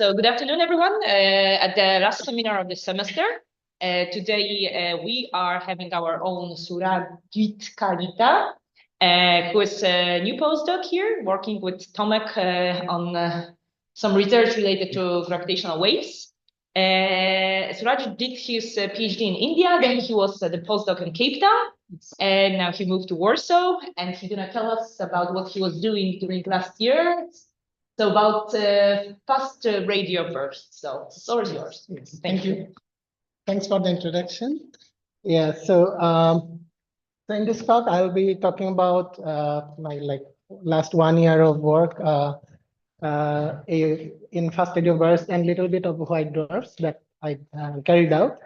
So good afternoon, everyone. At the last seminar of the semester, today we are having our own Surajit Kalita, who is a new postdoc here, working with Tomek on some research related to gravitational waves. Surajit did his PhD in India, then he was the postdoc in Cape Town, and now he moved to Warsaw, and he's gonna tell us about what he was doing during last year. So about fast radio bursts. So the floor is yours. Yes, thank you. Thanks for the introduction. Yeah, so in this talk, I'll be talking about my last 1 year of work in fast radio bursts and little bit of white dwarfs that I carried out.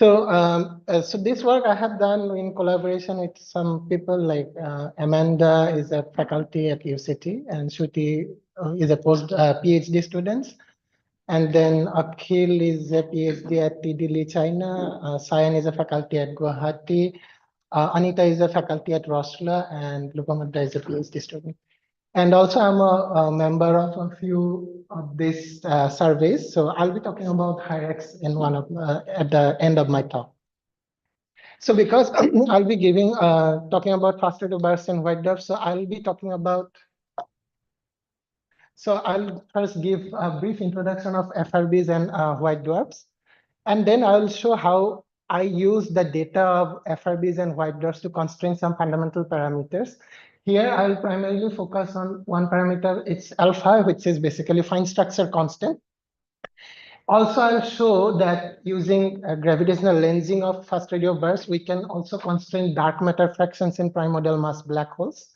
So this work I have done in collaboration with some people like Amanda is a faculty at UCT and Shruti is a PhD student. And then Akhil is a PhD at TDL China. Sayan is a faculty at Guwahati. Anita is a faculty at Rossla, and Lupamadra is a PhD student. And also I'm a member of a few of these surveys. So I'll be talking about HIREX in at the end of my talk. So because I'll be talking about fast radio bursts and white dwarfs, so I'll be talking about. So I'll first give a brief introduction of FRBs and white dwarfs, and then I'll show how I use the data of FRBs and white dwarfs to constrain some fundamental parameters. Here, I'll primarily focus on one parameter, it's alpha, which is basically fine structure constant. Also, I'll show that using gravitational lensing of fast radio bursts, we can also constrain dark matter fractions in primordial mass black holes.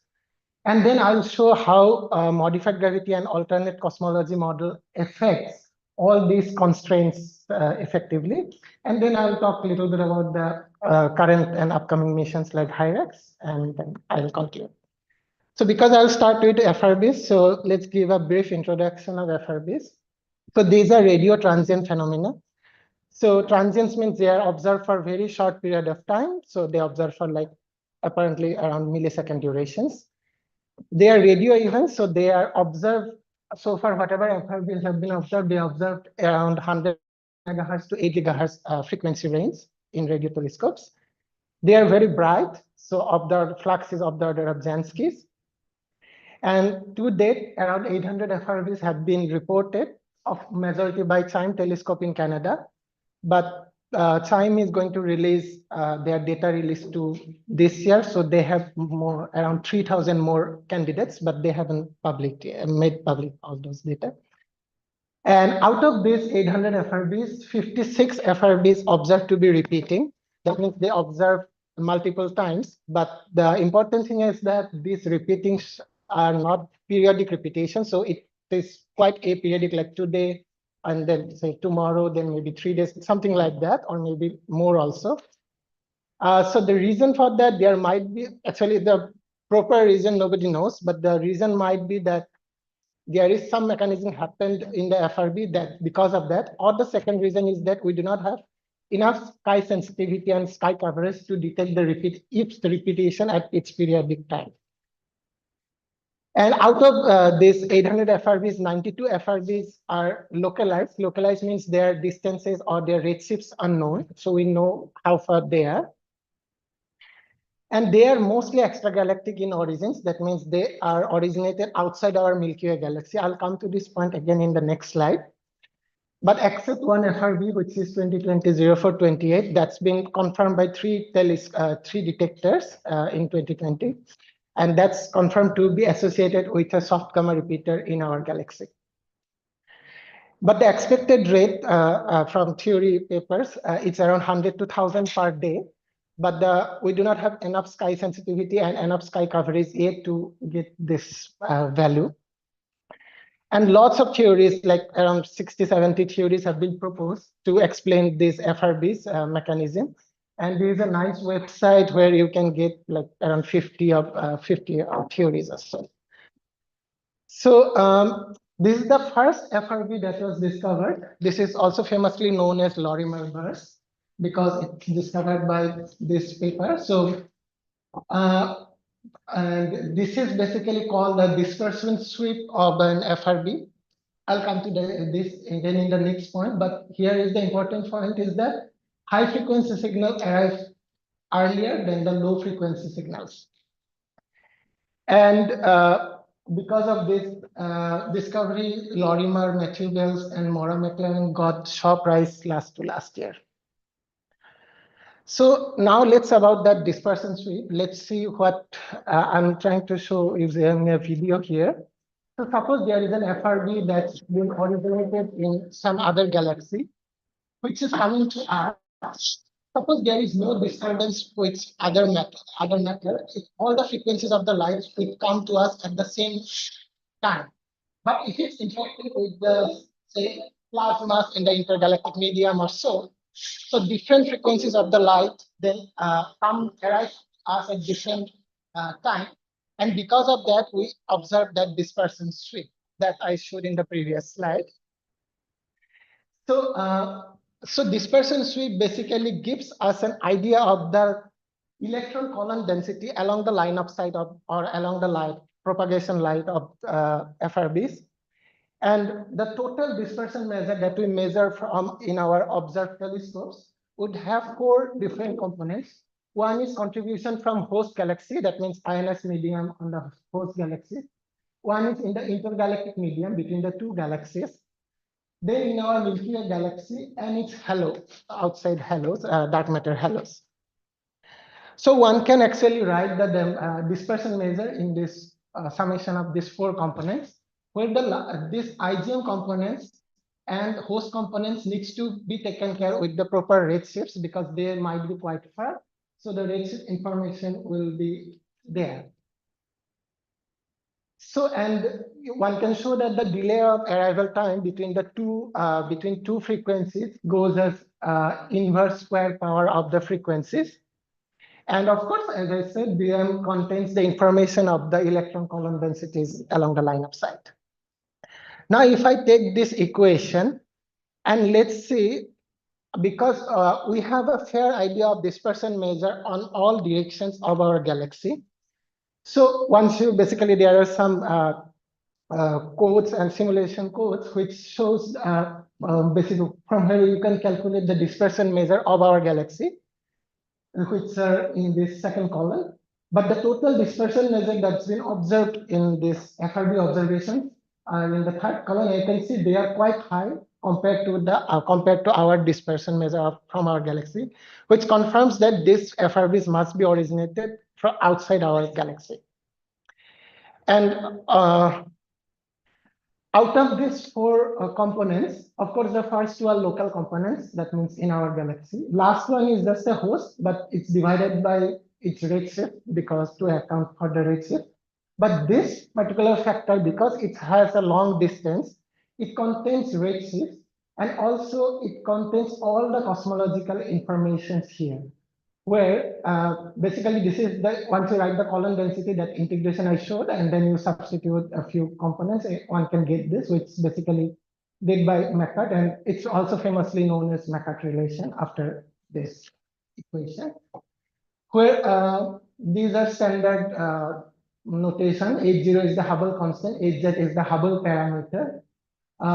And then I'll show how modified gravity and alternate cosmology model affects all these constraints effectively. And then I'll talk a little bit about the current and upcoming missions like HIREX, and then I'll conclude. So because I'll start with FRBs, so let's give a brief introduction of FRBs. So these are radio transient phenomena. So transients means they are observed for a very short period of time. So they observe for apparently around millisecond durations. They are radio events, so they are observed. So far, whatever FRBs have been observed, they observed around 100 megahertz to 8 gigahertz frequency range in radio telescopes. They are very bright, so flux is of the order of Jansky's. And to date, around 800 FRBs have been reported, of majority by CHIME telescope in Canada. But CHIME is going to release their data release to this year, so they have around 3,000 more candidates, but they haven't made public all those data. And out of these 800 FRBs, 56 FRBs observed to be repeating. That means they observe multiple times. But the important thing is that these repeatings are not periodic repetitions, so it is quite aperiodic, like today, and then say tomorrow, then maybe 3 days, something like that, or maybe more also. So the reason for that, there might be, actually the proper reason nobody knows, but the reason might be that there is some mechanism happened in the FRB that because of that, or the second reason is that we do not have enough sky sensitivity and sky coverage to detect the repetition at each periodic time. And out of these 800 FRBs, 92 FRBs are localized. Localized means their distances or their redshifts unknown, so we know how far they are. And they are mostly extragalactic in origins. That means they are originated outside our Milky Way galaxy. I'll come to this point again in the next slide. But except one FRB, which is 2020-0428, that's been confirmed by three detectors in 2020. And that's confirmed to be associated with a soft gamma repeater in our galaxy. But the expected rate from theory papers, it's around 100 to 1,000 per day. But we do not have enough sky sensitivity and enough sky coverage yet to get this value. And lots of theories, like around 60, 70 theories have been proposed to explain this FRB's mechanism. And there is a nice website where you can get like around 50 theories or so. So this is the first FRB that was discovered. This is also famously known as Lorimer burst because it's discovered by this paper. So and this is basically called the dispersion sweep of an FRB. I'll come to this again in the next point, but here is the important point is that high frequency signal arrives earlier than the low frequency signals. And because of this discovery, Lorimer, Matthew Wells, and Maura McLaren got Shaw Prize last year. So now let's about that dispersion sweep. Let's see what I'm trying to show using a video here. So suppose there is an FRB that's been originated in some other galaxy, which is coming to us. Suppose there is no disturbance with other matter. All the frequencies of the light will come to us at the same time. But if it's interacting with the, say, plasma in the intergalactic medium or so different frequencies of the light then arrive us at different time. And because of that, we observe that dispersion sweep that I showed in the previous slide. So dispersion sweep basically gives us an idea of the electron column density along the line of sight of, or along the light propagation light of FRBs. And the total dispersion measure that we measure from in our observed telescopes would have 4 different components. One is contribution from host galaxy, that means ionized medium on the host galaxy. One is in the intergalactic medium between the 2 galaxies. Then in our Milky Way galaxy, and its halo, outside halos, dark matter halos. So one can actually write the dispersion measure in this summation of these 4 components, where these IGM components and host components needs to be taken care with the proper redshifts because they might be quite far. So the redshift information will be there. So, and one can show that the delay of arrival time between the two frequencies goes as inverse square power of the frequencies. And of course, as I said, BM contains the information of the electron column densities along the line of sight. Now, if I take this equation and let's see, because we have a fair idea of dispersion measure on all directions of our galaxy. So once you basically, there are some codes and simulation codes which shows basically from here you can calculate the dispersion measure of our galaxy, which are in this second column. But the total dispersion measure that's been observed in this FRB observation in the third column, you can see they are quite high compared to our dispersion measure from our galaxy, which confirms that these FRBs must be originated from outside our galaxy. And out of these 4 components, of course, the first 2 are local components, that means in our galaxy. Last one is just a host, but it's divided by its redshift because to account for the redshift. But this particular factor, because it has a long distance, it contains redshift, and also it contains all the cosmological information here, where basically this is the, once you write the column density, that integration I showed, and then you substitute a few components, one can get this, which basically did by Mackart, and it's also famously known as Mackart relation after this equation, where these are standard notation. H0 is the Hubble constant, Hz is the Hubble parameter, Z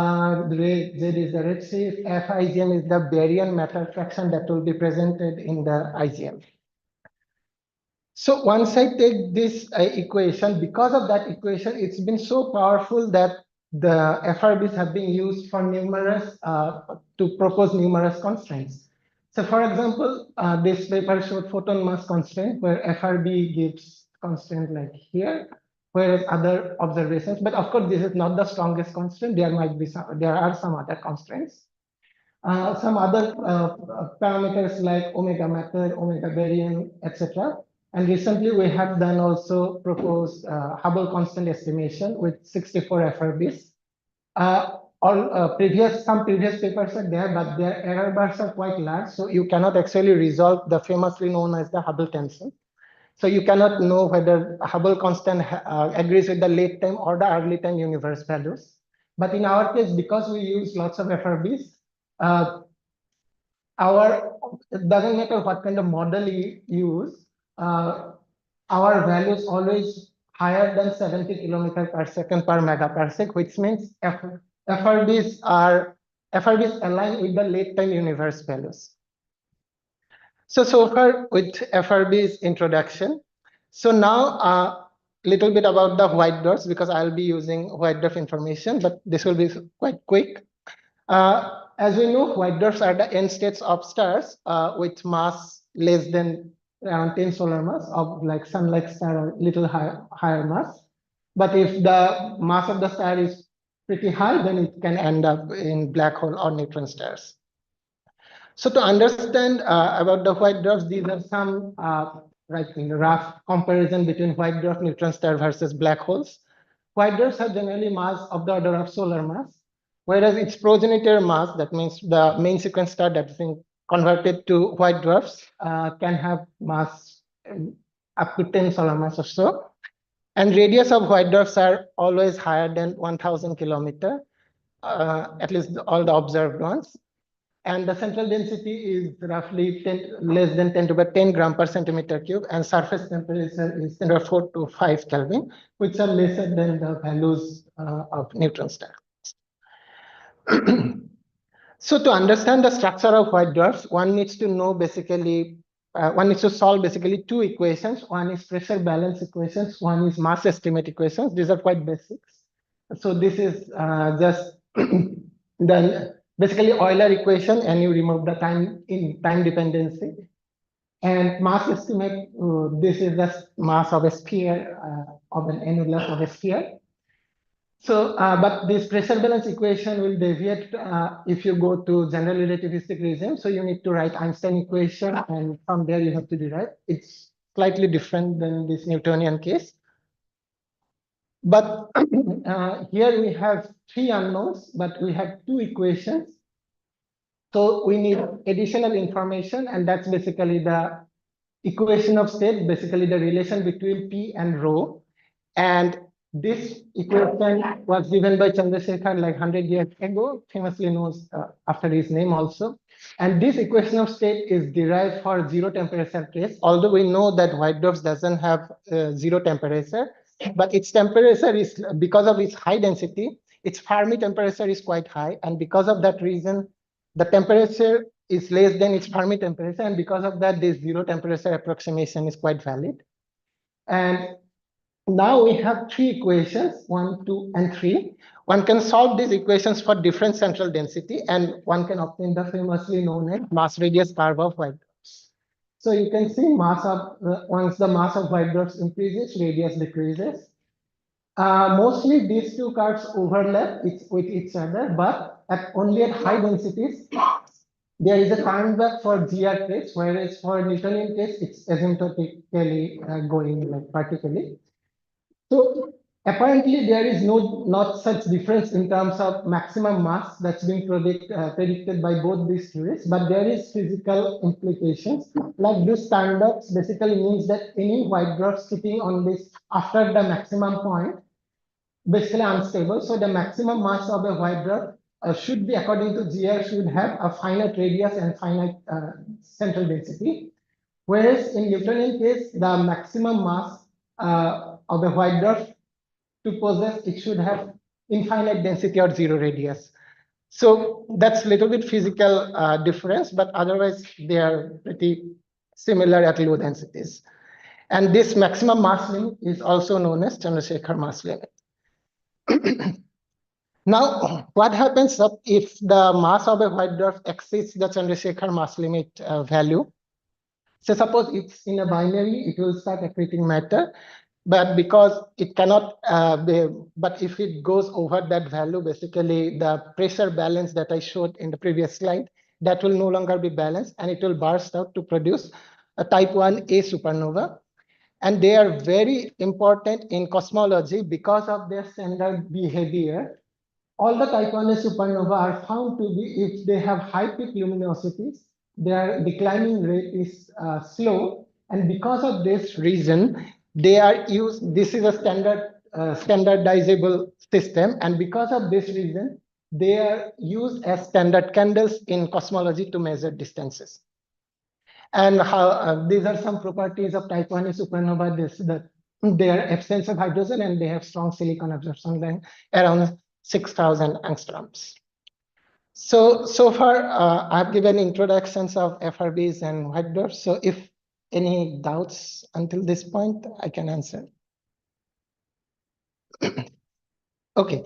is the redshift, FIGM is the baryon matter fraction that will be presented in the IGM. So once I take this equation, because of that equation, it's been so powerful that the FRBs have been used for numerous, to propose numerous constraints. So for example, this paper showed photon mass constraint, where FRB gives constraint like here, whereas other observations, but of course, this is not the strongest constraint. There are some other constraints. Some other parameters like omega matter, omega baryon, etc. And recently we have done also proposed Hubble constant estimation with 64 FRBs. Some previous papers are there, but their error bars are quite large, so you cannot actually resolve the famously known as the Hubble tension. So you cannot know whether Hubble constant agrees with the late time or the early time universe values. But in our case, because we use lots of FRBs, it doesn't matter what kind of model you use, our value is always higher than 70 kilometers per second per megaparsec, which means FRBs align with the late time universe values. So far with FRB's introduction. So now a little bit about the white dwarfs, because I'll be using white dwarf information, but this will be quite quick. As we know, white dwarfs are the end states of stars with mass less than around 10 solar mass of like sun-like star or little higher mass. But if the mass of the star is pretty high, then it can end up in black hole or neutron stars. So to understand about the white dwarfs, these are some rough comparison between white dwarf neutron star versus black holes. White dwarfs have generally mass of the order of solar mass, whereas its progenitor mass, that means the main sequence star that's been converted to white dwarfs, can have mass up to 10 solar mass or so. And radius of white dwarfs are always higher than 1,000 kilometer, at least all the observed ones. And the central density is roughly less than 10 to the 10 gram per centimeter cube, and surface temperature is 4 to 5 Kelvin, which are lesser than the values of neutron stars. So to understand the structure of white dwarfs, one needs to know basically, one needs to solve basically two equations. One is pressure balance equations, one is mass estimate equations. These are quite basics. So this is just the basically Euler equation, and you remove the time dependency. And mass estimate, this is the mass of a sphere, of an annulus of a sphere. So, but this pressure balance equation will deviate if you go to general relativistic regime. So you need to write Einstein equation, and from there you have to derive. It's slightly different than this Newtonian case. But here we have three unknowns, but we have two equations. So we need additional information, and that's basically the equation of state, basically the relation between P and rho. And this equation was given by Chandrasekhar like 100 years ago, famously known after his name also. And this equation of state is derived for zero temperature case, although we know that white dwarfs doesn't have zero temperature, but its temperature is, because of its high density, its Fermi temperature is quite high. And because of that reason, the temperature is less than its Fermi temperature. And because of that, this zero temperature approximation is quite valid. And now we have three equations, 1, 2, and 3. One can solve these equations for different central density, and one can obtain the famously known as mass radius curve of white dwarfs. So you can see mass of once the mass of white dwarfs increases, radius decreases. Mostly these two curves overlap with each other, but only at high densities, there is a time back for GR case, whereas for Newtonian case, it's asymptotically going like vertically. So apparently there is not such difference in terms of maximum mass that's being predicted by both these theories, but there is physical implications. Like this standards basically means that any white dwarf sitting on this after the maximum point, basically unstable. So the maximum mass of a white dwarf should be, according to GR, should have a finite radius and finite central density. Whereas in Newtonian case, the maximum mass of a white dwarf to possess, it should have infinite density or zero radius. So that's a little bit physical difference, but otherwise they are pretty similar at low densities. And this maximum mass limit is also known as Chandrasekhar mass limit. Now, what happens if the mass of a white dwarf exceeds the Chandrasekhar mass limit value? So suppose it's in a binary, it will start accreting matter. But because it cannot but if it goes over that value, basically the pressure balance that I showed in the previous slide, that will no longer be balanced, and it will burst out to produce a type 1a supernova. And they are very important in cosmology because of their standard behavior. All the type 1a supernova are found to be, if they have high peak luminosities, their declining rate is slow. And because of this reason, they are used, this is a standardizable system. And because of this reason, they are used as standard candles in cosmology to measure distances. And how these are some properties of type 1a supernova, their absence of hydrogen, and they have strong silicon absorption line around 6,000 angstroms. So far, I've given introductions of FRBs and white dwarfs. So if any doubts until this point, I can answer. Okay,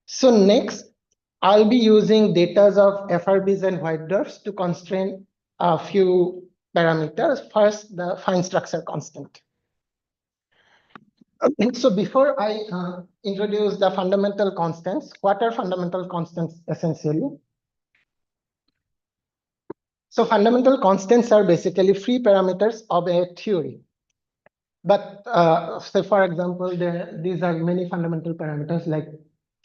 so next, I'll be using data of FRBs and white dwarfs to constrain a few parameters. First, the fine structure constant. So before I introduce the fundamental constants, what are fundamental constants essentially? So fundamental constants are basically free parameters of a theory. But say, for example, these are many fundamental parameters like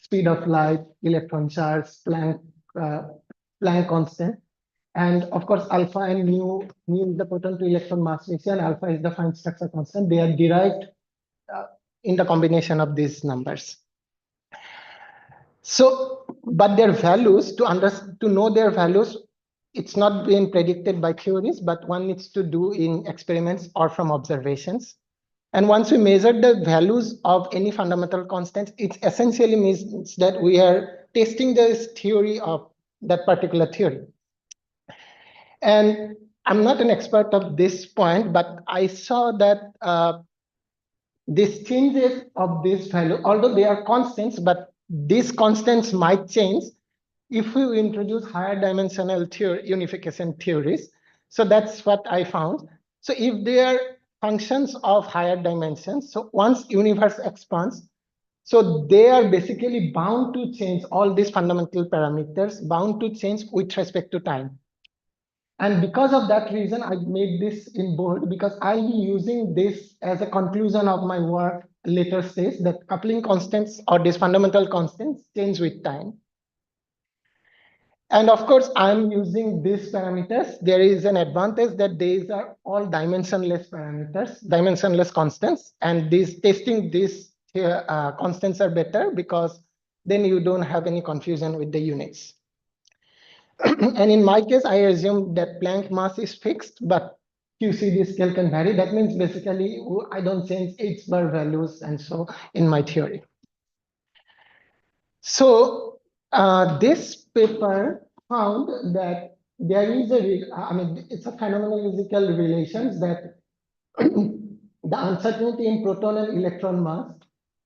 speed of light, electron charge, Planck constant. And of course, alpha and mu is the proton-to-electron mass ratio, and alpha is the fine structure constant. They are derived in the combination of these numbers. So, but their values, to know their values, it's not being predicted by theories, but one needs to do in experiments or from observations. And once we measure the values of any fundamental constant, it essentially means that we are testing this theory of that particular theory. And I'm not an expert of this point, but I saw that these changes of this value, although they are constants, but these constants might change if we introduce higher dimensional unification theories. So that's what I found. So if they are functions of higher dimensions, so once universe expands, so they are basically bound to change, all these fundamental parameters bound to change with respect to time. And because of that reason, I made this in bold, because I'll be using this as a conclusion of my work later stage, that coupling constants or these fundamental constants change with time. And of course, I'm using these parameters. There is an advantage that these are all dimensionless parameters, dimensionless constants. And testing these constants are better because then you don't have any confusion with the units. And in my case, I assume that Planck mass is fixed, but QCD scale can vary. That means basically I don't change H bar values and so in my theory. So this paper found that there is it's a phenomenological relations that the uncertainty in proton and electron mass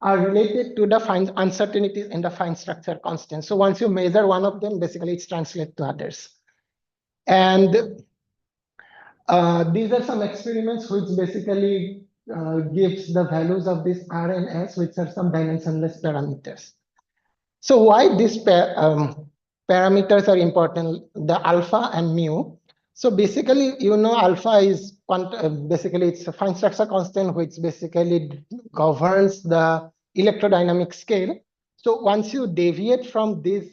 are related to the uncertainties in the fine structure constant. So once you measure one of them, basically it's translated to others. And these are some experiments which basically gives the values of this R and S, which are some dimensionless parameters. So why these parameters are important, the alpha and mu? So basically, alpha is basically it's a fine structure constant, which basically governs the electrodynamic scale. So once you deviate from this,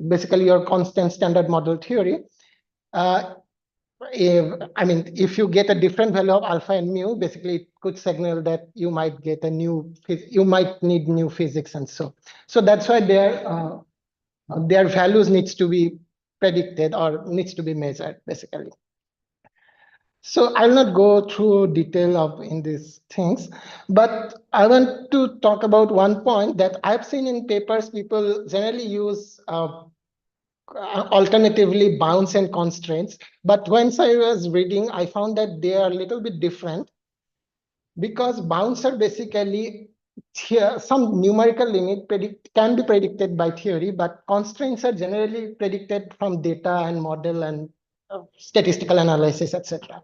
basically your constant standard model theory, if you get a different value of alpha and mu, basically it could signal that you might get you might need new physics and so. So that's why their values needs to be predicted or needs to be measured, basically. So I'll not go through detail in these things, but I want to talk about one point that I've seen in papers. People generally use alternatively bounds and constraints, but once I was reading, I found that they are a little bit different, because bounds are basically some numerical limit can be predicted by theory, but constraints are generally predicted from data and model and statistical analysis, etc.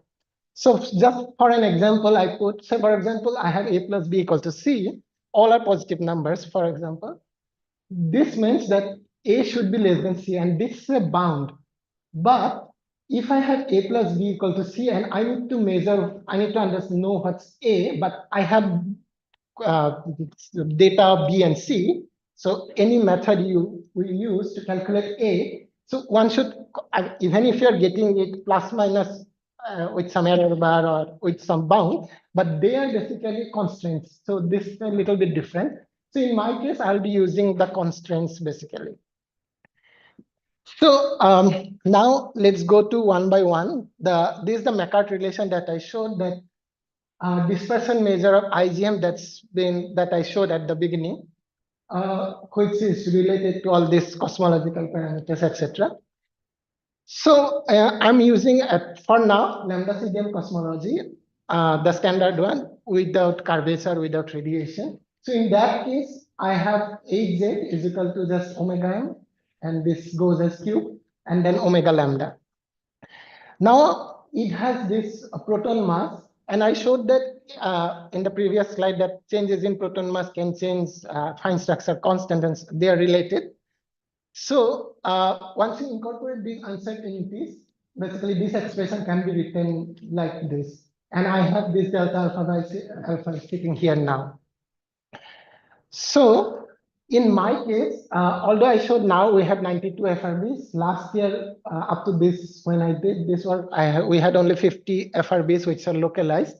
So just for an example, say for example, I have a plus b equals to c, all are positive numbers, for example. This means that a should be less than c, and this is a bound. But if I have a plus b equal to c, and I need to know what's a, but I have data of b and c. So any method you will use to calculate a, so one should, even if you're getting it plus minus with some error bar or with some bound, but they are basically constraints. So this is a little bit different. So in my case, I'll be using the constraints basically. So now let's go to one by one. This is the Macquart relation that I showed, that dispersion measure of IgM that I showed at the beginning. which is related to all these cosmological parameters, etc. So I'm using, for now, lambda CDM cosmology, the standard one, without curvature, without radiation. So in that case, I have Hz is equal to just omega m, and this goes as cube, and then omega lambda. Now it has this proton mass, and I showed that in the previous slide that changes in proton mass can change fine structure constant, and they are related. So once you incorporate these uncertainties, basically this expression can be written like this. And I have this delta alpha sitting here now. So in my case, although I showed now we have 92 FRBs, last year up to this, when I did this work, we had only 50 FRBs which are localized.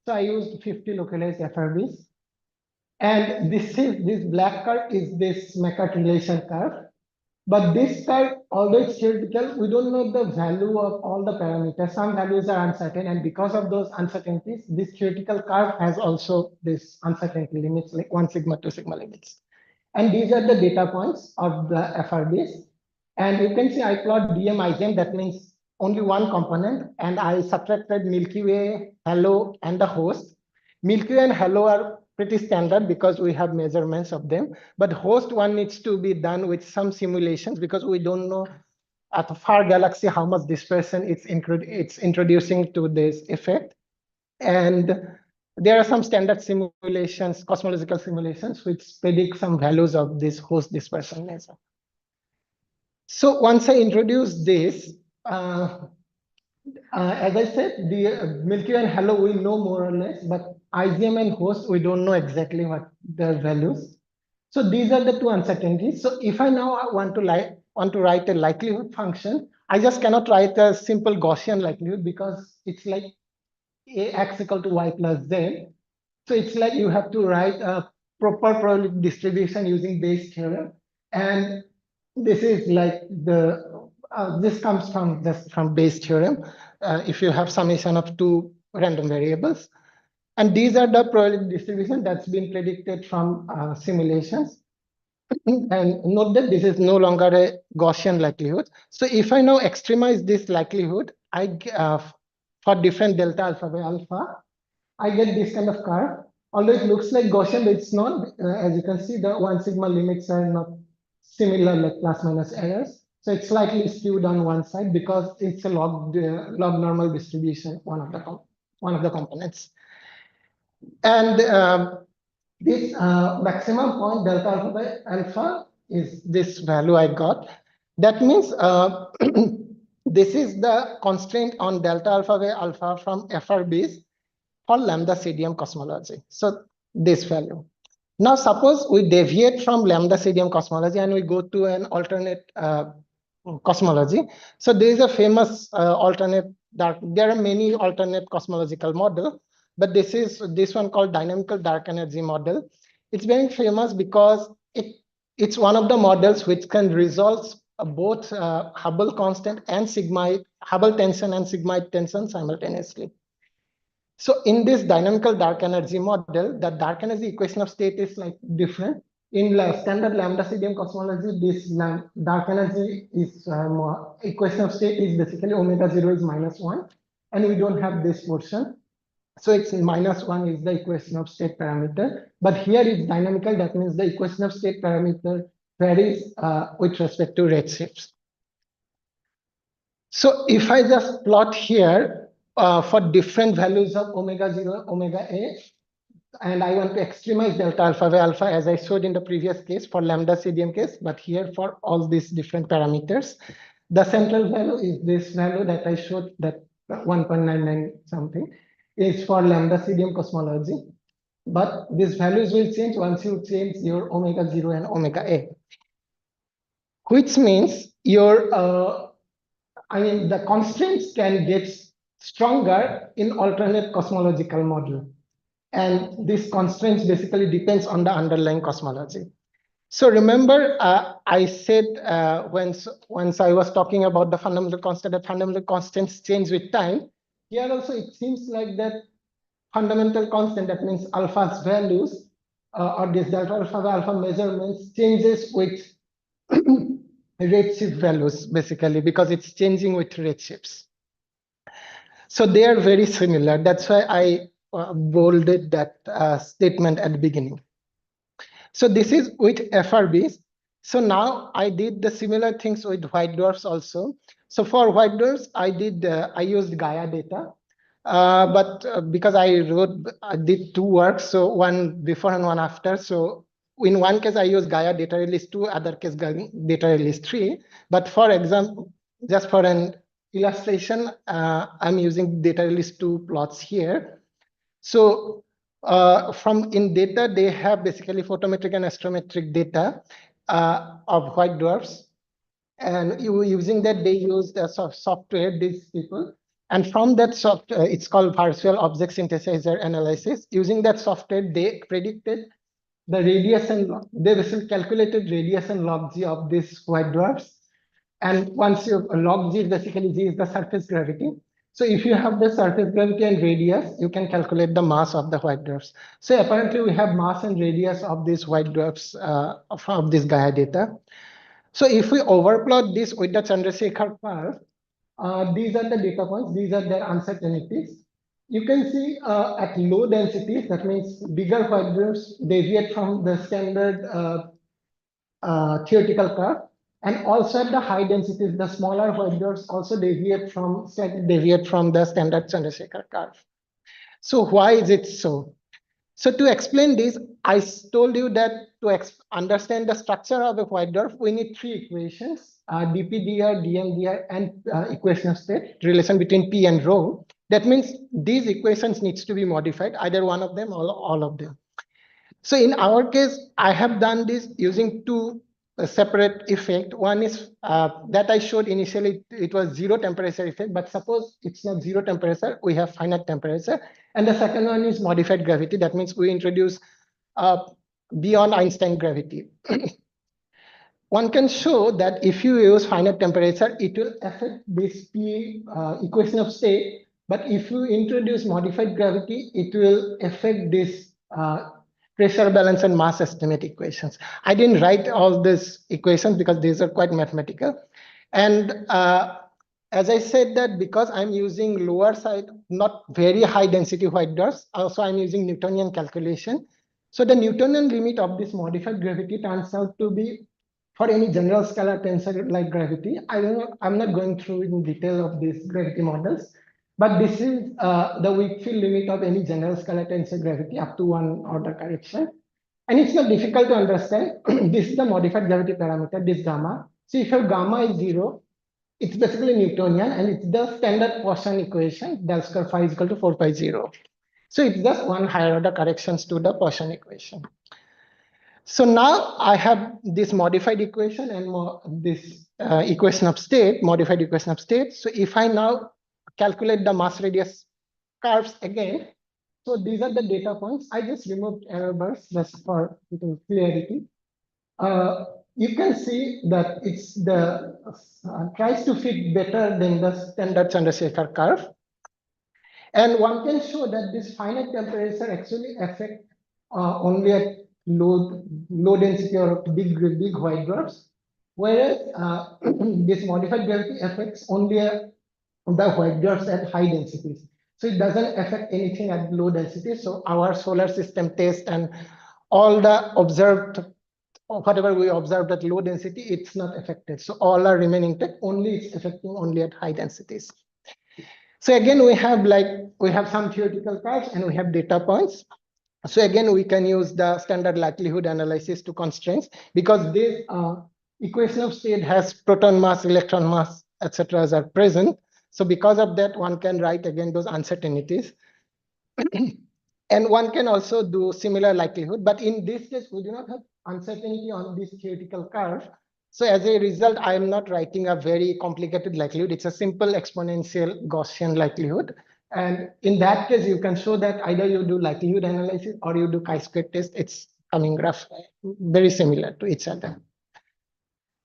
So I used 50 localized FRBs. And this black curve is this Mechat relation curve. But this curve, although it's theoretical, we don't know the value of all the parameters. Some values are uncertain, and because of those uncertainties, this theoretical curve has also this uncertainty limits, like 1 sigma, 2 sigma limits. And these are the data points of the FRBs. And you can see I plot DM IGM, that means only one component, and I subtracted Milky Way, Halo, and the host. Milky Way and Halo are pretty standard because we have measurements of them, but host one needs to be done with some simulations because we don't know at a far galaxy how much dispersion it's introducing to this effect. And there are some standard simulations, cosmological simulations, which predict some values of this host dispersion measure. So once I introduce this, as I said, the Milky Way and Halo we know more or less, but IGM and host we don't know exactly what their values. So these are the two uncertainties. So if I now want to write a likelihood function, I just cannot write a simple Gaussian likelihood because it's like X equal to Y plus Z. So it's like you have to write a proper probability distribution using Bayes' theorem, and this is like this comes from Bayes' theorem. If you have summation of two random variables, and these are the probability distribution that's been predicted from simulations. And note that this is no longer a Gaussian likelihood. So if I now extremize this likelihood, for different delta alpha by alpha, I get this kind of curve. Although it looks like Gaussian, but it's not. As you can see, the 1 sigma limits are not similar, like plus minus errors. So it's slightly skewed on one side because it's a log normal distribution, one of the components. And this maximum point delta alpha by alpha is this value I got. That means this is the constraint on delta alpha by alpha from FRBs for lambda CDM cosmology. So this value. Now suppose we deviate from lambda CDM cosmology and we go to an alternate cosmology. So there is a famous alternate there are many alternate cosmological models, but this one called dynamical dark energy model. It's very famous because it's one of the models which can resolve both Hubble constant and Hubble tension and sigmoid tension simultaneously. So in this dynamical dark energy model, the dark energy equation of state is like different. In standard lambda CDM cosmology, this dark energy is equation of state is basically omega 0 is -1, and we don't have this portion. So it's -1 is the equation of state parameter. But here it's dynamical, that means the equation of state parameter varies with respect to redshifts. So if I just plot here, for different values of omega 0, omega A, and I want to extremize delta alpha by alpha as I showed in the previous case for lambda CDM case, but here for all these different parameters. The central value is this value that I showed, that 1.99 something is for lambda CDM cosmology. But these values will change once you change your omega 0 and omega A, which means your the constraints can get stronger in alternate cosmological model. And this constraints basically depends on the underlying cosmology. So remember, I said once I was talking about the fundamental constant, that fundamental constants change with time. Here also it seems like that fundamental constant, that means alpha's values, or this delta alpha alpha measurements changes with redshift values, basically, because it's changing with redshifts. So they are very similar. That's why I bolded that statement at the beginning. So this is with FRBs. So now I did the similar things with white dwarfs also. So for white dwarfs, I used Gaia data. But because I did two works, so one before and one after. So in one case, I used Gaia data release 2, other case data release 3. But for example, just for an illustration, I'm using data release 2 plots here. So from in data, they have basically photometric and astrometric data of white dwarfs. And using that, they use the software, these people. And from that software, it's called virtual object synthesizer analysis. Using that software, they predicted the radiation, they basically calculated radiation log G of these white dwarfs. And once you log G, basically G is the surface gravity. So if you have the surface gravity and radius, you can calculate the mass of the white dwarfs. So apparently we have mass and radius of these white dwarfs of this Gaia data. So if we overplot this with the Chandrasekhar curve, these are the data points, these are their uncertainties. You can see at low densities, that means bigger white dwarfs deviate from the standard theoretical curve. And also at the high densities, the smaller white dwarfs also deviate from the standard Chandrasekhar curve. So why is it so? So to explain this, I told you that to understand the structure of a white dwarf, we need three equations, dpdr, dmdr, and equation of state, relation between P and rho. That means these equations needs to be modified, either one of them or all of them. So in our case, I have done this using two separate effect. One is that I showed initially, it was zero temperature effect, but suppose it's not zero temperature, we have finite temperature. And the second one is modified gravity. That means we introduce beyond Einstein gravity. One can show that if you use finite temperature, it will affect this P equation of state. But if you introduce modified gravity, it will affect this pressure balance and mass estimate equations. I didn't write all these equations because these are quite mathematical. And as I said that because I'm using lower side, not very high density white dwarfs, also I'm using Newtonian calculation. So the Newtonian limit of this modified gravity turns out to be for any general scalar tensor like gravity. I'm not going through in detail of these gravity models, but this is the weak field limit of any general scalar tensor gravity up to one order correction. And it's not difficult to understand. This is the modified gravity parameter, this gamma. So if your gamma is 0, it's basically Newtonian, and it's the standard Poisson equation, del square phi is equal to 4 pi 0. So it's just one higher order corrections to the Poisson equation. So now I have this modified equation and this equation of state, modified equation of state. So if I now calculate the mass radius curves again, so these are the data points. I just removed error bars just for clarity. You can see that it's the tries to fit better than the standard Chandrasekhar curve. And one can show that this finite temperature actually affect only at low density or big white dwarfs, whereas this modified gravity affects only the white dwarfs at high densities. So it doesn't affect anything at low density. So our solar system test and all the observed, whatever we observed at low density, it's not affected. So all are remaining intact, only it's affecting only at high densities. So again, we have some theoretical curves and we have data points. So again, we can use the standard likelihood analysis to constraints because this equation of state has proton mass, electron mass, etc. are present. So because of that, one can write again those uncertainties. And one can also do similar likelihood, but in this case, we do not have uncertainty on this theoretical curve. So as a result, I am not writing a very complicated likelihood. It's a simple exponential Gaussian likelihood. And in that case, you can show that either you do likelihood analysis or you do chi-square test. It's coming rough, very similar to each other.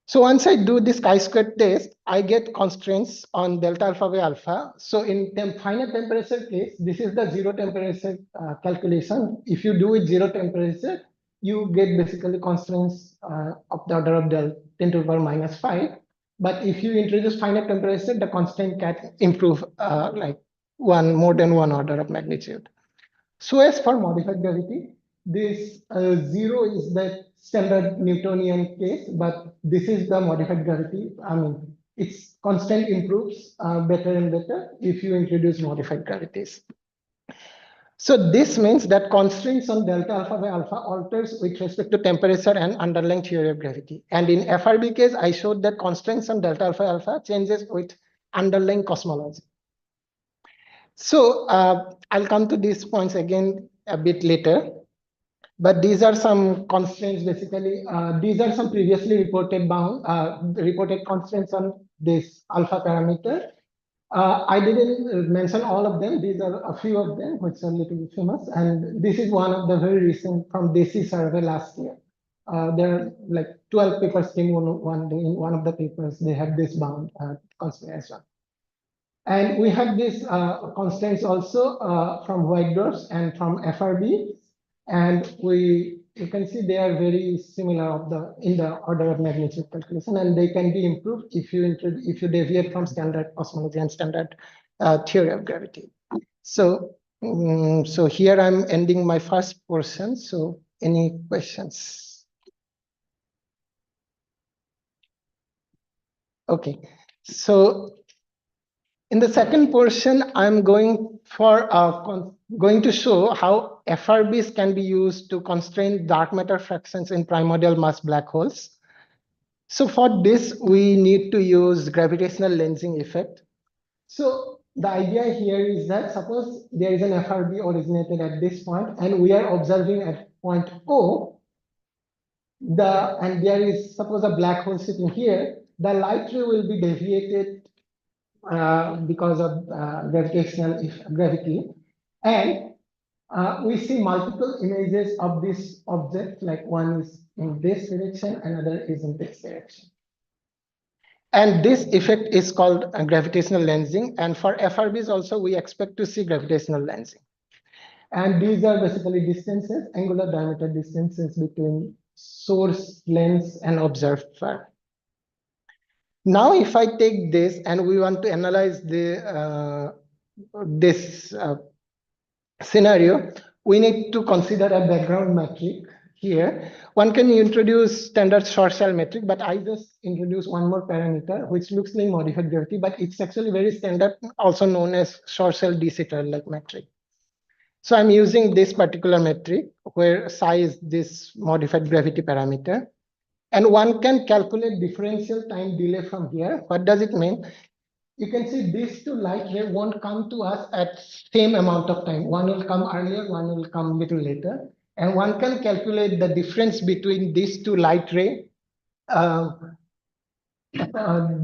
So once I do this chi-square test, I get constraints on delta alpha by alpha. So in finite temperature case, this is the zero temperature calculation. If you do with zero temperature, you get basically constraints of the order of 10 to the power minus 5. But if you introduce finite temperature, the constraint can improve like more than one order of magnitude. So as for modified gravity, this 0 is the standard Newtonian case, but this is the modified gravity. I mean, its constant improves better and better if you introduce modified gravities. So this means that constraints on delta alpha by alpha alters with respect to temperature and underlying theory of gravity. And in FRB case, I showed that constraints on delta alpha alpha changes with underlying cosmology. So I'll come to these points again a bit later. But these are some constraints, basically. These are some previously reported constraints on this alpha parameter. I didn't mention all of them. These are a few of them, which are a little bit famous. And this is one of the very recent from DESI survey last year. There are like 12 papers came one day. In one of the papers, they have this bound constraint as well. And we have these constraints also from White Dwarfs and from FRB. And you can see they are very similar in the order of magnitude calculation, and they can be improved if you deviate from standard cosmology and standard theory of gravity. So, so here I'm ending my first portion. So, any questions? Okay. So, in the second portion, I'm going to show how FRBs can be used to constrain dark matter fractions in primordial mass black holes. So for this, we need to use gravitational lensing effect. So the idea here is that suppose there is an FRB originated at this point, and we are observing at point O, and there is suppose a black hole sitting here, the light ray will be deviated because of gravitational gravity, and we see multiple images of this object, like one is in this direction, another is in this direction. And this effect is called gravitational lensing. And for FRBs also, we expect to see gravitational lensing. And these are basically distances, angular diameter distances between source, lens, and observer. Now, if I take this and we want to analyze this scenario, we need to consider a background metric here. One can introduce standard short shell metric, but I just introduce one more parameter, which looks like modified gravity, but it's actually very standard, also known as short shell de Sitter like metric. So I'm using this particular metric where psi is this modified gravity parameter. And one can calculate differential time delay from here. What does it mean? You can see these two light rays won't come to us at same amount of time. One will come earlier, one will come a little later. And one can calculate the difference between these two light rays, and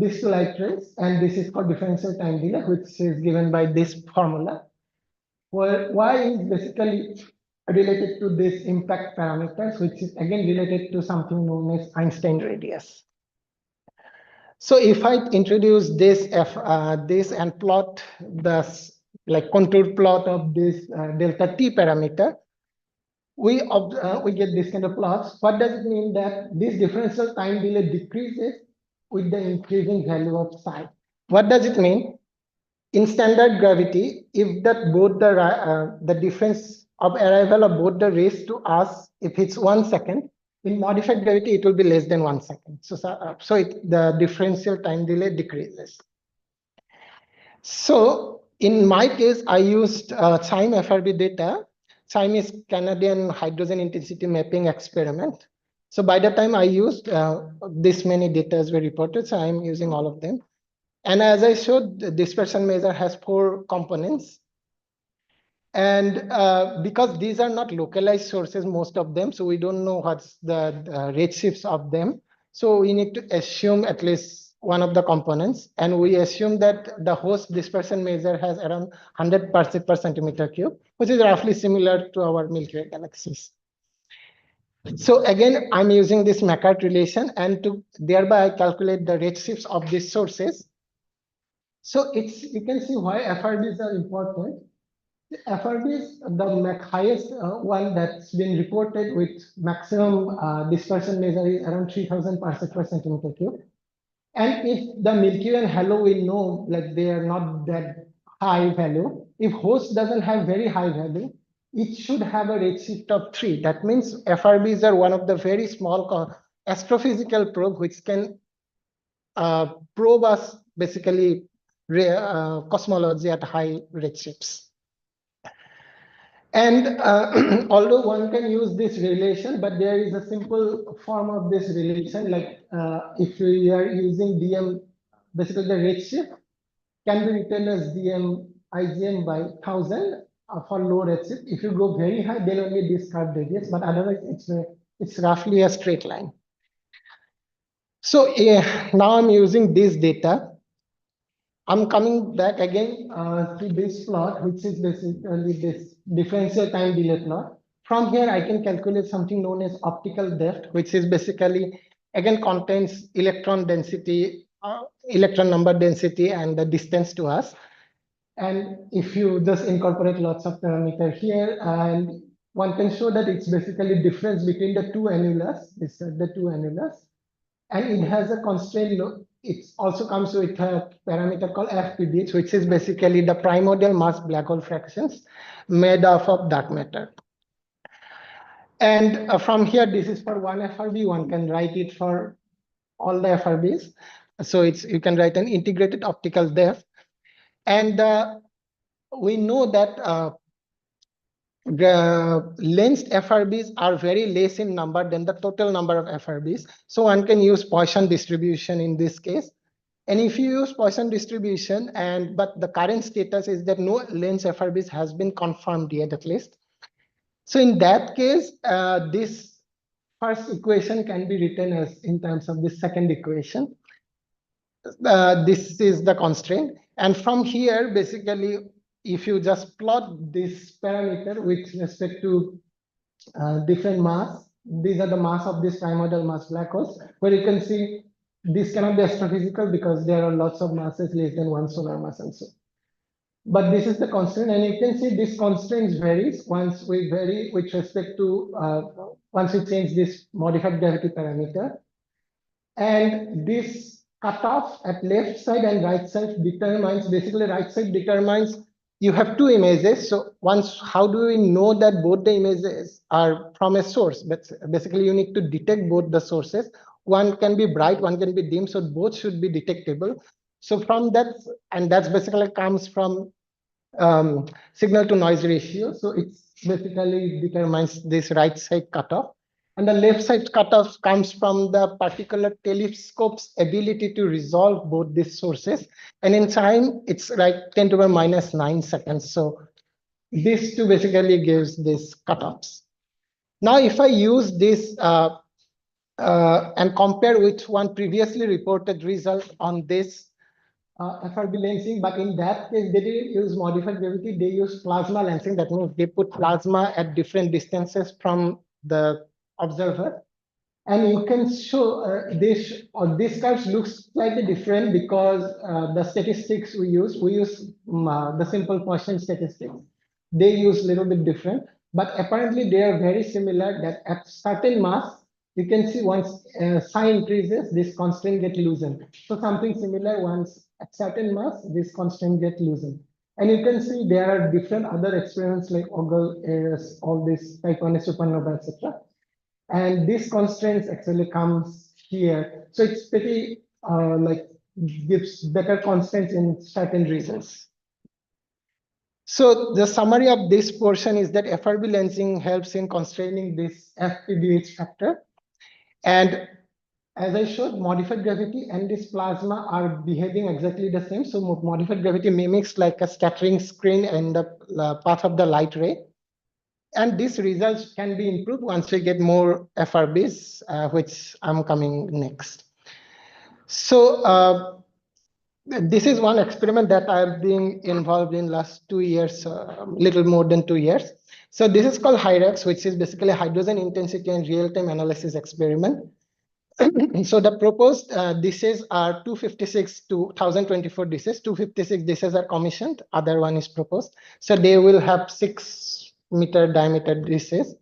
this is called differential time delay, which is given by this formula, where y is basically related to this impact parameters, which is again related to something known as Einstein radius. So if I introduce this and plot the contour plot of this delta t parameter, we get this kind of plots. What does it mean? That this differential time delay decreases with the increasing value of psi. What does it mean? In standard gravity, if that both the difference of arrival of both the rays to us, if it's 1 second, in modified gravity, it will be less than 1 second. So the differential time delay decreases. So in my case, I used CHIME FRB data. CHIME is Canadian Hydrogen Intensity Mapping Experiment. So by the time I used, this many data were reported, so I'm using all of them. And as I showed, the dispersion measure has 4 components. And because these are not localized sources, most of them, so we don't know what's the redshifts of them. So we need to assume at least one of the components. And we assume that the host dispersion measure has around 100 parsec per centimeter cube, which is roughly similar to our Milky Way galaxies. So again, I'm using this Mackart relation, and to thereby I calculate the redshifts of these sources. So you can see why FRBs are important. FRB is the highest one that's been reported with maximum dispersion measure is around 3000 parsec per centimeter cube. And if the Milky Way and halo, we know like they are not that high value. If host doesn't have very high value, it should have a redshift of 3. That means FRBs are one of the very small astrophysical probe which can probe us basically cosmology at high redshifts. And although one can use this relation, but there is a simple form of this relation, like if we are using dm, basically the redshift can be written as dm igm by 1000 for low redshift. If you go very high, then only this curve deviates, but otherwise it's roughly a straight line. So now I'm using this data. I'm coming back again to this plot, which is basically this differential time delay plot. From here, I can calculate something known as optical depth, which is basically, again, contains electron density, electron number density, and the distance to us. And if you just incorporate lots of parameters here, and one can show that it's basically difference between the two annulus, this the two annulus, and it has a constraint. It also comes with a parameter called FRBs, which is basically the primordial mass black hole fractions made up of dark matter. And from here, this is for one FRB. One can write it for all the FRBs. So you can write an integrated optical depth. And we know that the lensed FRBs are very less in number than the total number of FRBs. So one can use Poisson distribution in this case. And if you use Poisson distribution, but the current status is that no lens FRBs has been confirmed yet, at least. So in that case, this first equation can be written as in terms of this second equation. This is the constraint. And from here, basically, if you just plot this parameter with respect to different mass, these are the mass of this primordial mass black holes, where you can see this cannot be astrophysical because there are lots of masses less than 1 solar mass and so. But this is the constraint, and you can see this constraint varies once we vary with respect to once we change this modified gravity parameter. And this cutoff at left side and right side determines, basically right side determines you have two images. So how do we know that both the images are from a source? But basically you need to detect both the sources. One can be bright, one can be dim, so both should be detectable. So from that, and that's basically comes from signal to noise ratio. So it's basically determines this right side cutoff. And the left side cutoff comes from the particular telescope's ability to resolve both these sources. And in time, it's like 10 to the minus 9 seconds. So this too basically gives these cutoffs. Now, if I use this and compare with one previously reported result on this FRB lensing, but in that case, they didn't use modified gravity, they used plasma lensing. That means they put plasma at different distances from the observer. And you can show this curve looks slightly different because the statistics we use the simple Poisson statistics. They use a little bit different, but apparently they are very similar that at certain mass, you can see once psi increases, this constraint get loosened. So something similar once at certain mass, this constraint get loosened. And you can see there are different other experiments like Ogle, all this type 1 supernova, etc. And this constraints actually comes here. So it's pretty like gives better constraints in certain regions. So the summary of this portion is that FRB lensing helps in constraining this FPBH factor. And as I showed, modified gravity and this plasma are behaving exactly the same. So modified gravity mimics like a scattering screen in the path of the light ray. And these results can be improved once we get more FRBs, which I'm coming next. So this is one experiment that I've been involved in last 2 years, little more than 2 years. So this is called HYREX, which is basically hydrogen intensity and real-time analysis experiment. So the proposed dishes are 256 to 1024 dishes. 256 dishes are commissioned, other one is proposed. So they will have 6-meter diameter dishes,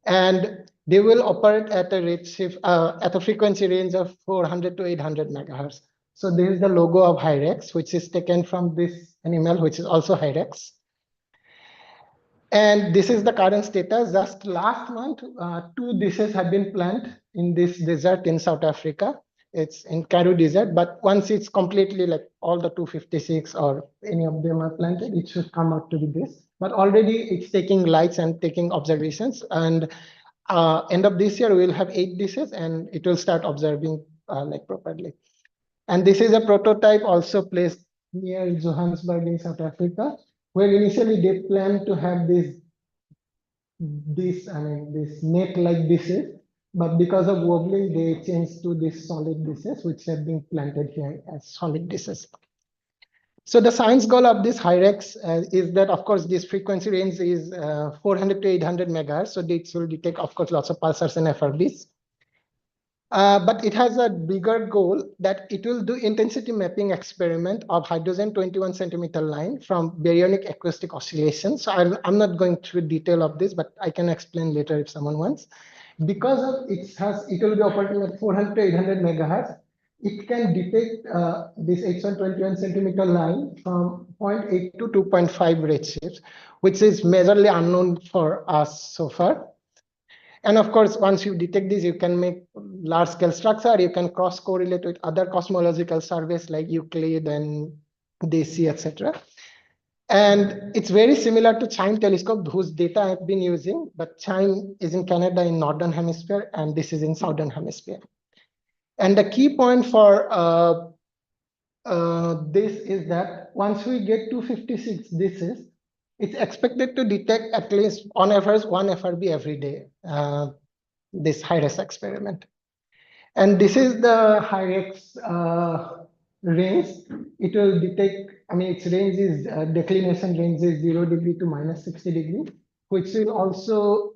and they will operate at a redshift at a frequency range of 400 to 800 megahertz. So this is the logo of Hyrex, which is taken from this animal, which is also Hyrex. And this is the current status. Just last month, 2 dishes have been planted in this desert in South Africa. It's in Karoo Desert, but once it's completely like all the 256 or any of them are planted, it should come out to be this. But already it's taking lights and taking observations. And end of this year, we'll have 8 dishes and it will start observing like properly. And this is a prototype also placed near Johannesburg in South Africa, where initially they planned to have this net like dishes, but because of wobbling, they changed to these solid dishes, which have been planted here as solid dishes. So the science goal of this Hyrex is that, of course, this frequency range is 400 to 800 megahertz. So this will detect, of course, lots of pulsars and FRBs. But it has a bigger goal that it will do intensity mapping experiment of hydrogen 21 centimeter line from baryonic acoustic oscillation. So I'm not going through detail of this, but I can explain later if someone wants. Because of it will be operating at 400 to 800 megahertz. It can detect this H121 centimeter line from 0.8 to 2.5 redshifts, which is majorly unknown for us so far. And of course, once you detect this, you can make large scale structure, you can cross correlate with other cosmological surveys like Euclid and DC, etc. And it's very similar to CHIME telescope, whose data I've been using, but CHIME is in Canada in Northern Hemisphere, and this is in Southern Hemisphere. And the key point for this is that once we get 256 dishes, it's expected to detect at least on average 1 FRB every day, this Hyrex experiment. And this is the Hyrex range. It will detect, its range is, declination range is 0 degree to minus 60 degree, which will also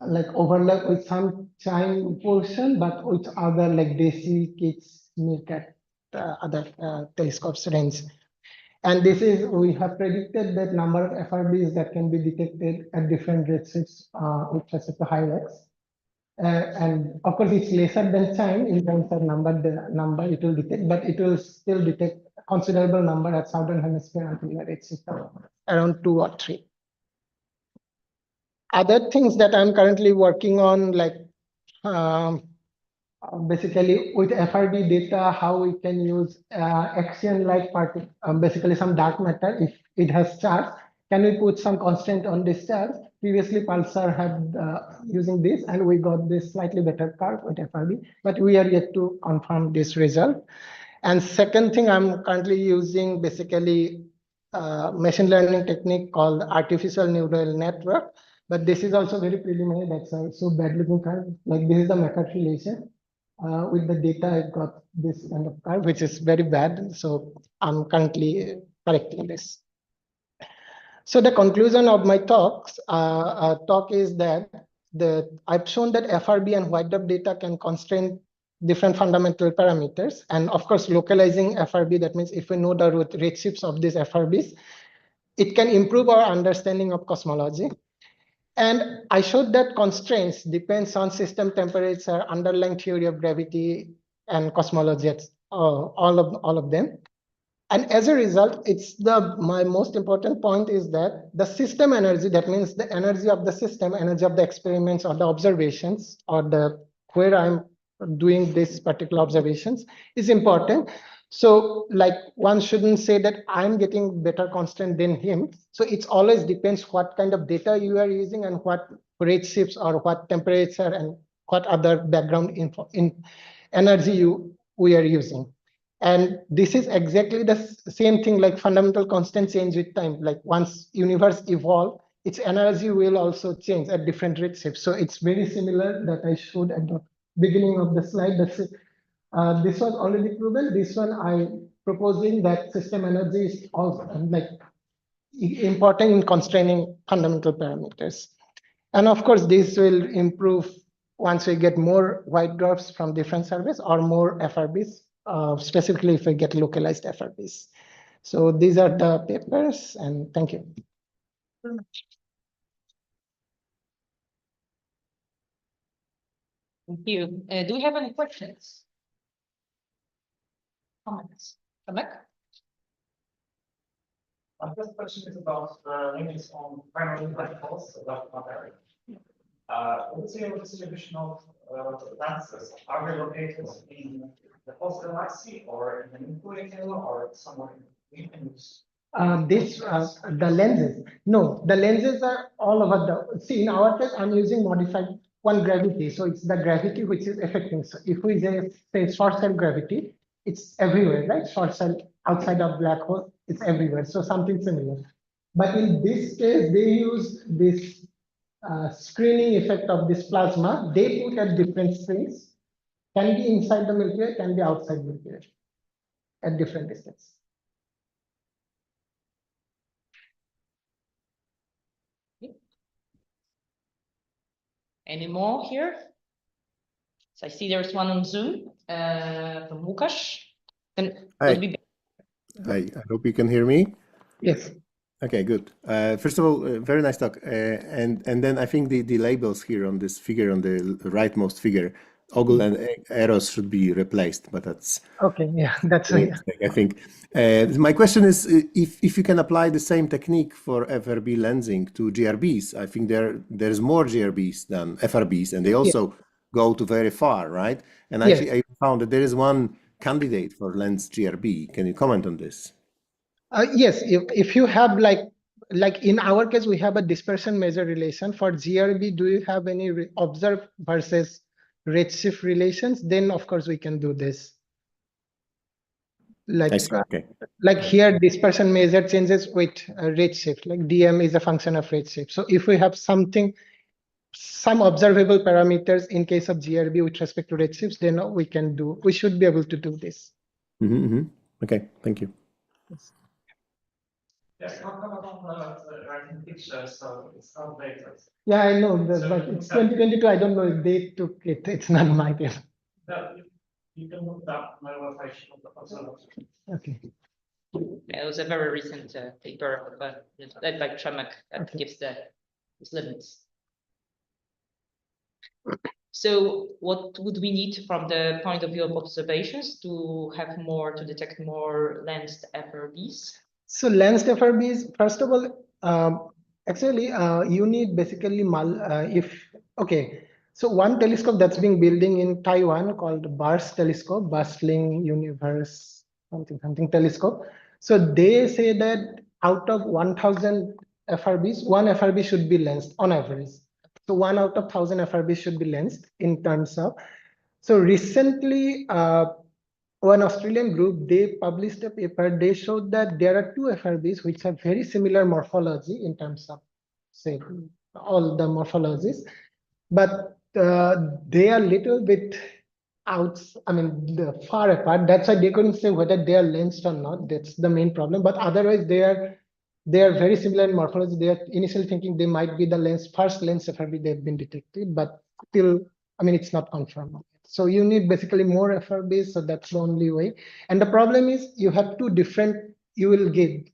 like overlap with some CHIME portion, but with other like DC, KITS, MeerKAT, other telescopes range. And this is, we have predicted that number of FRBs that can be detected at different redshifts with respect to Hyrex. And of course, it's lesser than CHIME in terms of the number it will detect, but it will still detect a considerable number at Southern Hemisphere until the redshift around 2 or 3. Other things that I'm currently working on, like basically with FRB data, how we can use axion-like particle, basically some dark matter, if it has charge, can we put some constraint on this charge? Previously, Pulsar had using this, and we got this slightly better curve with FRB, but we are yet to confirm this result. And second thing, I'm currently using basically machine learning technique called artificial neural network, but this is also very preliminary. That's so bad looking curve. Like this is the McCarthy relation. With the data, I got this kind of curve, which is very bad. So I'm currently correcting this. So the conclusion of my talk is that I've shown that FRB and white dwarf data can constrain different fundamental parameters. And of course, localizing FRB, that means if we know the redshifts of these FRBs, it can improve our understanding of cosmology. And I showed that constraints depends on system temperature, underlying theory of gravity, and cosmology, all of them. And as a result, my most important point is that the system energy, that means the energy of the system, energy of the experiments or the observations, or where I'm doing these particular observations, is important. So like one shouldn't say that I'm getting better constraint than him. So it always depends what kind of data you are using and what redshifts or what temperature and what other background info in energy we are using. And this is exactly the same thing like fundamental constant change with time. Like once universe evolve, its energy will also change at different redshifts. So it's very similar that I showed at the beginning of the slide. This was already proven. This one I proposing that system energy is also like important in constraining fundamental parameters. And of course, this will improve once we get more white dwarfs from different surveys or more FRBs, specifically if we get localized FRBs. So these are the papers, and thank you. Thank you. Do we have any questions? Comments? Tomek? My first question is about limits on primary black holes about matter. What's your distribution of lenses? Are they located in the host galaxy or in the nuclear or somewhere in The lenses. No, the lenses are all over the. See, in our case, I'm using modified one gravity. So it's the gravity which is affecting. So if we say short cell gravity, it's everywhere, right? Short cell outside of black hole, it's everywhere. So something similar. But in this case, they use this screening effect of this plasma. They put at different strings. Can be inside the Milky Way, can be outside Milky Way at different distance. Any more here? So I see there's one on Zoom from Łukasz. Hi. I hope you can hear me. Yes. Okay, good. First of all, very nice talk. And then I think the labels here on this figure, on the rightmost figure, ogle and arrows should be replaced, but that's okay. Yeah, that's right. I think. My question is if you can apply the same technique for FRB lensing to GRBs. I think there's more GRBs than FRBs, and they also go to very far, right? And actually, I found that there is one candidate for lens GRB. Can you comment on this? Yes, if you have like in our case, we have a dispersion measure relation. For GRB, do you have any observed versus redshift relations? Then of course we can do this. Like, like here, dispersion measure changes with redshift. Like DM is a function of redshift. So if we have some observable parameters in case of GRB with respect to redshifts, then we should be able to do this. Okay, thank you. Yes, not writing pictures, so it's not dated. Yeah, I know, but it's 2022. I don't know if they took it. It's not my game. You can look up my location of the observatory. Okay. Yeah, it was a very recent paper, but led by Przemek that gives these limits. So what would we need from the point of view of observations to detect more lensed FRBs? So lensed FRBs, first of all, actually, you need basically so one telescope that's being building in Taiwan called BARS telescope, Bustling Universe something telescope. So they say that out of 1,000 FRBs, one FRB should be lensed on average. So 1 out of 1,000 FRBs should be lensed in terms of. So recently, one Australian group, they published a paper. They showed that there are 2 FRBs which have very similar morphology in terms of, say, all the morphologies, but they are little bit far apart. That's why they couldn't say whether they are lensed or not. That's the main problem. But otherwise, they are very similar in morphology. They are initially thinking they might be the first lens FRB they've been detected, but still, it's not confirmed. So you need basically more FRBs, so that's the only way. And the problem is you have 2 different, you'll see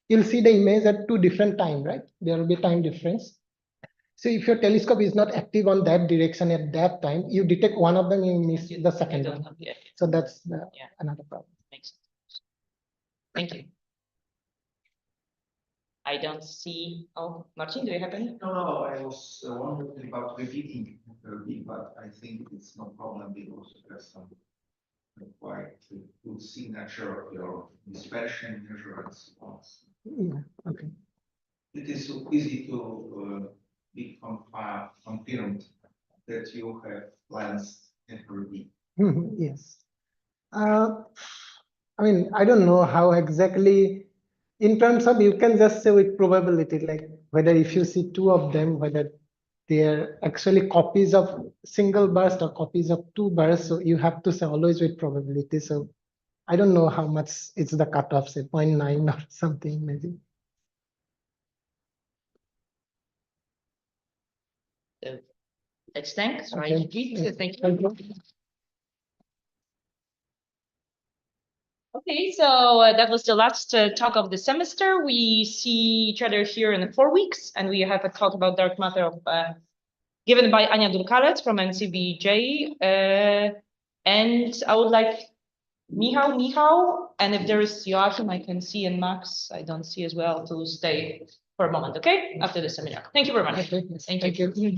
the image at 2 different time, right? There will be time difference. So if your telescope is not active on that direction at that time, you detect one of them, you miss the second one. So that's another problem. Makes sense. Thank you. I don't see. Oh, Martin, do you have any? No, I was wondering about repeating FRB, but I think it's no problem because you have some quite good signature of your dispersion measurements. Yeah, okay. It is so easy to be confirmed that you have lensed FRB. Yes. I don't know how exactly. In terms of, you can just say with probability, like whether if you see 2 of them, whether they're actually copies of single burst or copies of 2 bursts. So you have to say always with probability. So I don't know how much it's the cutoff, say 0.9 or something maybe. So Let's thank Okay. Surajit. Thank Thank you. you. Okay, so that was the last talk of the semester. We see each other here in 4 weeks, and we have a talk about dark matter given by Ania Durkalec from NCBJ. And I would like Michał, and if there is Joachim, I can see, and Max, I don't see as well, to stay for a moment, okay? After the seminar. Thank you very much. Okay. Thank Thank you. you.